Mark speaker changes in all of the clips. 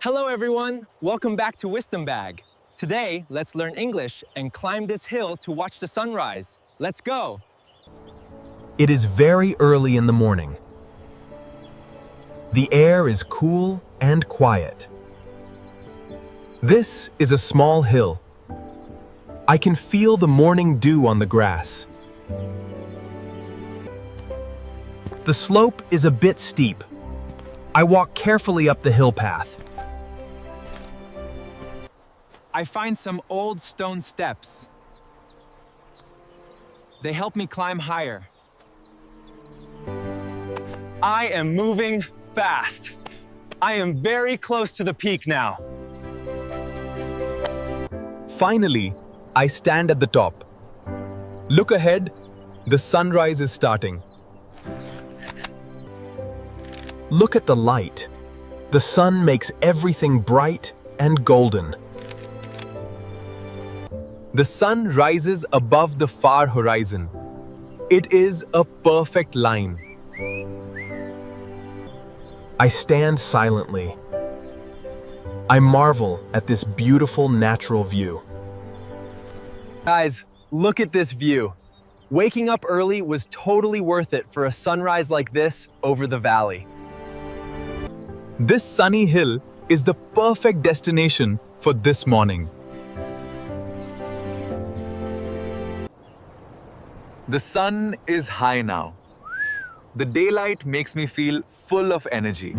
Speaker 1: Hello everyone, welcome back to Wisdom Bag. Today, let's learn English and climb this hill to watch the sunrise. Let's go!
Speaker 2: It is very early in the morning. The air is cool and quiet. This is a small hill. I can feel the morning dew on the grass. The slope is a bit steep. I walk carefully up the hill path.
Speaker 1: I find some old stone steps. They help me climb higher. I am moving fast. I am very close to the peak now.
Speaker 2: Finally, I stand at the top. Look ahead, the sunrise is starting. Look at the light. The sun makes everything bright and golden. The sun rises above the far horizon. It is a perfect line. I stand silently. I marvel at this beautiful natural view.
Speaker 1: Guys, look at this view. Waking up early was totally worth it for a sunrise like this over the valley.
Speaker 2: This sunny hill is the perfect destination for this morning.
Speaker 3: The sun is high now. The daylight makes me feel full of energy.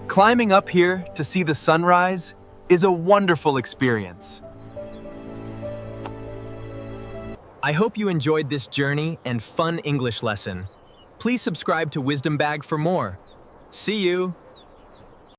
Speaker 2: Climbing up here to see the sunrise is a wonderful experience.
Speaker 1: I hope you enjoyed this journey and fun English lesson. Please subscribe to Wisdom Bag for more. See you!